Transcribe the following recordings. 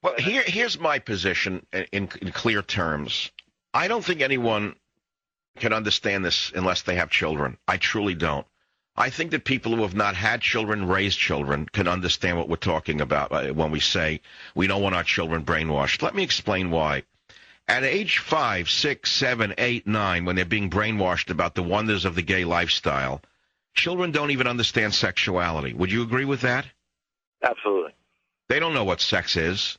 Well, here's my position in clear terms. I don't think anyone can understand this unless they have children. I truly don't. I think that people who have not had children, raised children, can understand what we're talking about when we say we don't want our children brainwashed. Let me explain why. At age 5, 6, 7, 8, 9, when they're being brainwashed about the wonders of the gay lifestyle, children don't even understand sexuality. Would you agree with that? Absolutely. They don't know what sex is.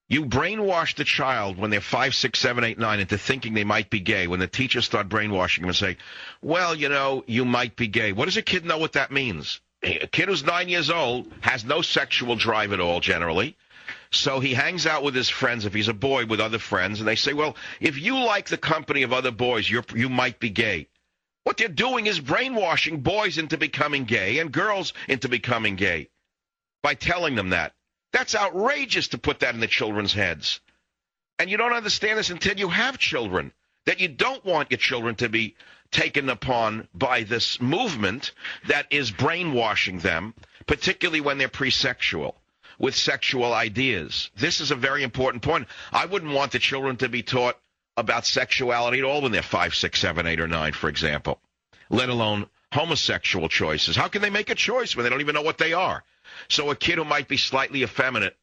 You brainwash the child when they're 5, 6, 7, 8, 9 into thinking they might be gay. When the teachers start brainwashing them and say, well, you know, you might be gay. What does a kid know what that means? A kid who's 9 years old has no sexual drive at all, generally. So he hangs out with his friends, if he's a boy, with other friends. And they say, well, if you like the company of other boys, you might be gay. What they're doing is brainwashing boys into becoming gay and girls into becoming gay by telling them that. That's outrageous to put that in the children's heads. And you don't understand this until you have children, that you don't want your children to be taken upon by this movement that is brainwashing them, particularly when they're pre-sexual, with sexual ideas. This is a very important point. I wouldn't want the children to be taught about sexuality at all when they're 5, 6, 7, 8, or 9, for example, let alone homosexual choices. How can they make a choice when they don't even know what they are? So a kid who might be slightly effeminate,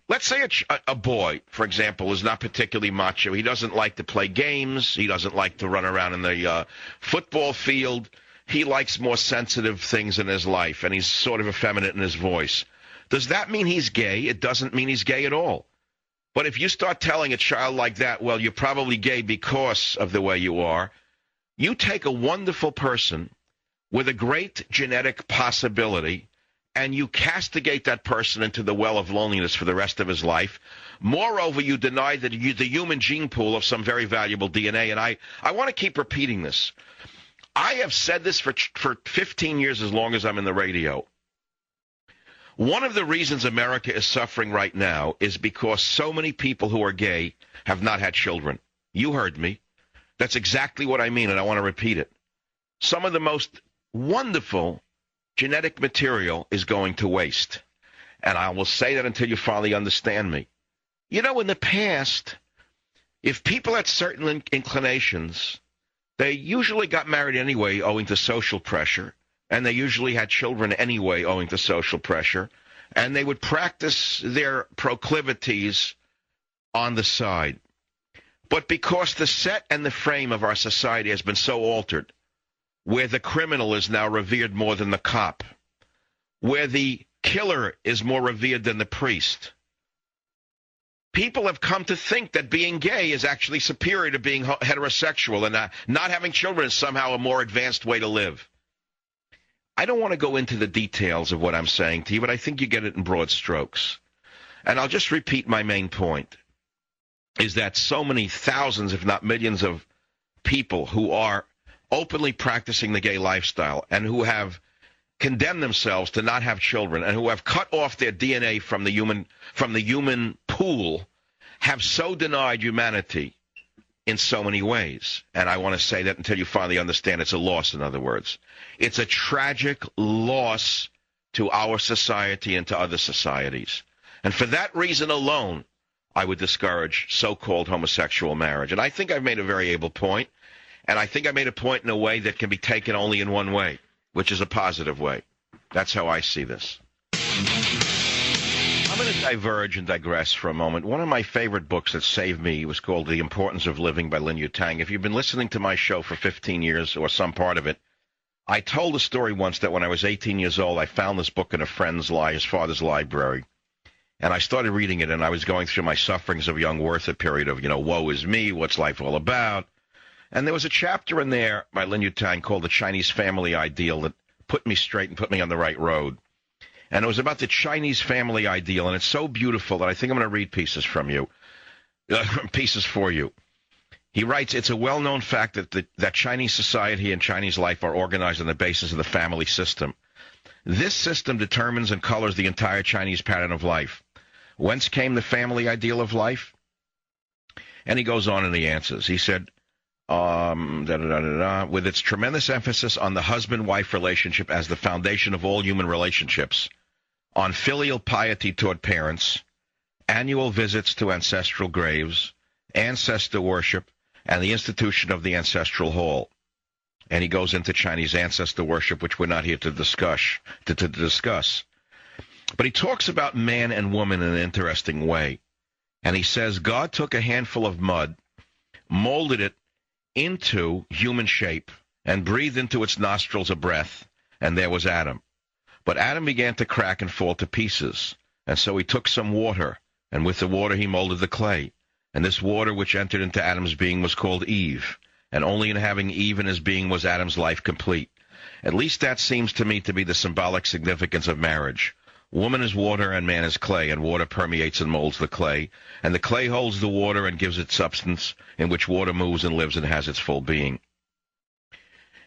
let's say a boy, for example, is not particularly macho. He doesn't like to play games. He doesn't like to run around in the football field. He likes more sensitive things in his life, and he's sort of effeminate in his voice. Does that mean he's gay? It doesn't mean he's gay at all. But if you start telling a child like that, well, you're probably gay because of the way you are, you take a wonderful person with a great genetic possibility and you castigate that person into the well of loneliness for the rest of his life. Moreover, you deny the human gene pool of some very valuable DNA. And I want to keep repeating this. I have said this for 15 years, as long as I'm in the radio. One of the reasons America is suffering right now is because so many people who are gay have not had children. You heard me. That's exactly what I mean, and I want to repeat it. Some of the most wonderful genetic material is going to waste. And I will say that until you finally understand me. You know, in the past, if people had certain inclinations, they usually got married anyway owing to social pressure, and they usually had children anyway owing to social pressure, and they would practice their proclivities on the side. But because the set and the frame of our society has been so altered, where the criminal is now revered more than the cop, where the killer is more revered than the priest, people have come to think that being gay is actually superior to being heterosexual, and not having children is somehow a more advanced way to live. I don't want to go into the details of what I'm saying to you, but I think you get it in broad strokes. And I'll just repeat my main point, is that so many thousands, if not millions, of people who are openly practicing the gay lifestyle and who have condemned themselves to not have children and who have cut off their DNA from the human pool have so denied humanity in so many ways. And I want to say that until you finally understand, it's a loss, in other words. It's a tragic loss to our society and to other societies. And for that reason alone, I would discourage so-called homosexual marriage. And I think I've made a very able point. And I think I made a point in a way that can be taken only in one way, which is a positive way. That's how I see this. I'm going to diverge and digress for a moment. One of my favorite books that saved me was called The Importance of Living by Lin Yutang. If you've been listening to my show for 15 years or some part of it, I told a story once that when I was 18 years old, I found this book in a friend's his father's library. And I started reading it, and I was going through my sufferings of young worth, a period of, woe is me, what's life all about? And there was a chapter in there by Lin Yutang called The Chinese Family Ideal that put me straight and put me on the right road. And it was about the Chinese family ideal, and it's so beautiful that I think I'm going to read pieces for you. He writes, it's a well-known fact that Chinese society and Chinese life are organized on the basis of the family system. This system determines and colors the entire Chinese pattern of life. Whence came the family ideal of life? And he goes on and he answers. He said, with its tremendous emphasis on the husband-wife relationship as the foundation of all human relationships, on filial piety toward parents, annual visits to ancestral graves, ancestor worship, and the institution of the ancestral hall. And he goes into Chinese ancestor worship, which we're not here to discuss. But he talks about man and woman in an interesting way. And he says God took a handful of mud, molded it into human shape, and breathed into its nostrils a breath, and there was Adam. But Adam began to crack and fall to pieces. And so he took some water, and with the water he molded the clay. And this water which entered into Adam's being was called Eve. And only in having Eve in his being was Adam's life complete. At least that seems to me to be the symbolic significance of marriage. Woman is water and man is clay, and water permeates and molds the clay. And the clay holds the water and gives it substance, in which water moves and lives and has its full being.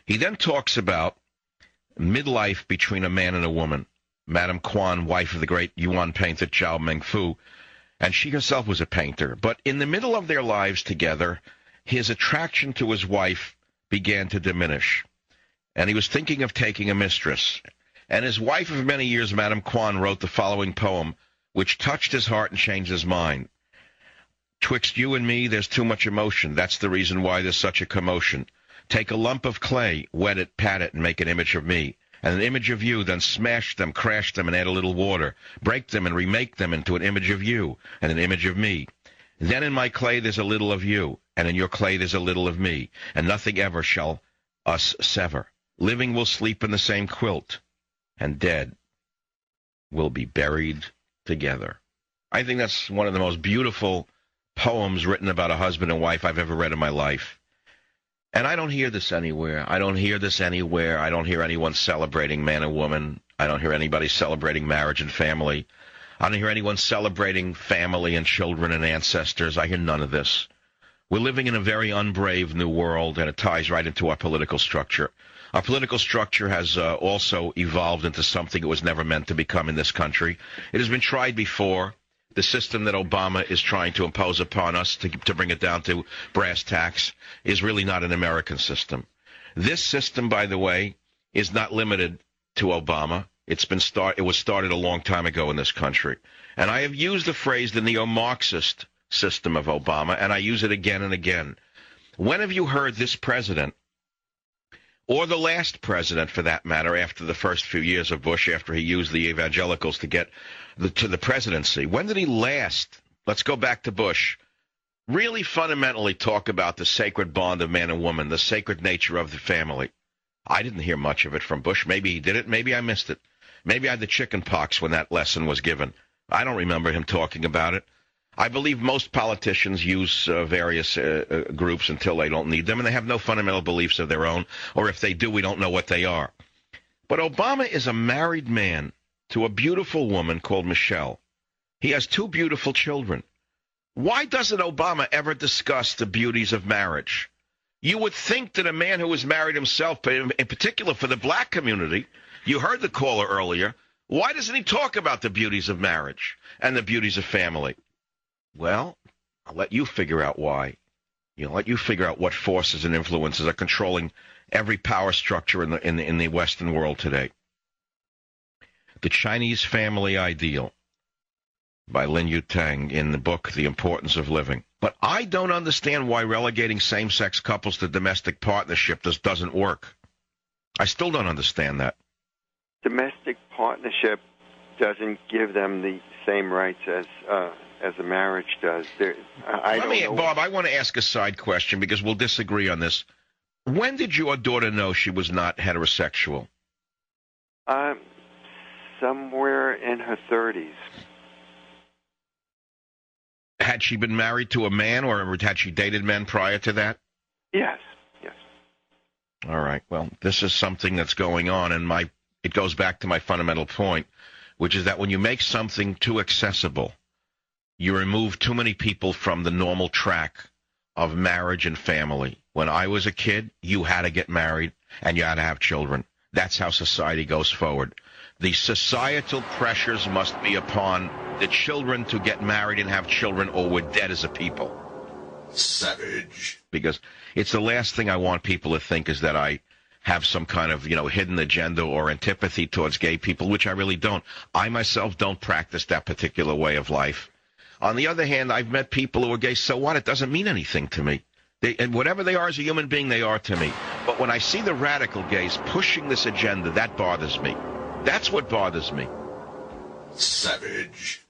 He then talks about midlife between a man and a woman. Madame Quan, wife of the great Yuan painter Zhao Mengfu, and she herself was a painter. But in the middle of their lives together, his attraction to his wife began to diminish. And he was thinking of taking a mistress. And his wife of many years, Madame Quan, wrote the following poem, which touched his heart and changed his mind. "Twixt you and me, there's too much emotion. That's the reason why there's such a commotion. Take a lump of clay, wet it, pat it, and make an image of me. And an image of you, then smash them, crash them, and add a little water. Break them and remake them into an image of you and an image of me. Then in my clay there's a little of you, and in your clay there's a little of me, and nothing ever shall us sever. Living will sleep in the same quilt, and dead will be buried together." I think that's one of the most beautiful poems written about a husband and wife I've ever read in my life. And I don't hear this anywhere. I don't hear anyone celebrating man and woman. I don't hear anybody celebrating marriage and family. I don't hear anyone celebrating family and children and ancestors. I hear none of this. We're living in a very unbrave new world, and it ties right into our political structure. Our political structure has also evolved into something it was never meant to become in this country. It has been tried before. The system that Obama is trying to impose upon us to bring it down to brass tacks is really not an American system. This system, by the way, is not limited to Obama. It was started a long time ago in this country. And I have used the phrase the neo-Marxist system of Obama, and I use it again and again. When have you heard this president, or the last president for that matter, after the first few years of Bush, after he used the evangelicals to get to the presidency, when did he last, let's go back to Bush, really fundamentally talk about the sacred bond of man and woman, the sacred nature of the family? I didn't hear much of it from Bush. Maybe he did it. Maybe I missed it. Maybe I had the chicken pox when that lesson was given. I don't remember him talking about it. I believe most politicians use various groups until they don't need them, and they have no fundamental beliefs of their own, or if they do, we don't know what they are. But Obama is a married man to a beautiful woman called Michelle. He has 2 beautiful children. Why doesn't Obama ever discuss the beauties of marriage? You would think that a man who is married himself, but in particular for the black community, you heard the caller earlier, why doesn't he talk about the beauties of marriage and the beauties of family? Well, I'll let you figure out why. Let you figure out what forces and influences are controlling every power structure in the Western world today. The Chinese Family Ideal by Lin Yutang in the book The Importance of Living. But I don't understand why relegating same-sex couples to domestic partnership doesn't work. I still don't understand that. Domestic partnership doesn't give them the same rights as a marriage does. Bob, I want to ask a side question because we'll disagree on this. When did your daughter know she was not heterosexual? Somewhere in her 30s. Had she been married to a man, or had she dated men prior to that? Yes. All right. Well, this is something that's going on, and it goes back to my fundamental point, which is that when you make something too accessible, you remove too many people from the normal track of marriage and family. When I was a kid, you had to get married, and you had to have children. That's how society goes forward. The societal pressures must be upon the children to get married and have children, or we're dead as a people. Savage. Because it's the last thing I want people to think is that I have some kind of, hidden agenda or antipathy towards gay people, which I really don't. I myself don't practice that particular way of life. On the other hand, I've met people who are gay. So what? It doesn't mean anything to me. And whatever they are as a human being, they are to me. But when I see the radical gays pushing this agenda, that bothers me. That's what bothers me. Savage.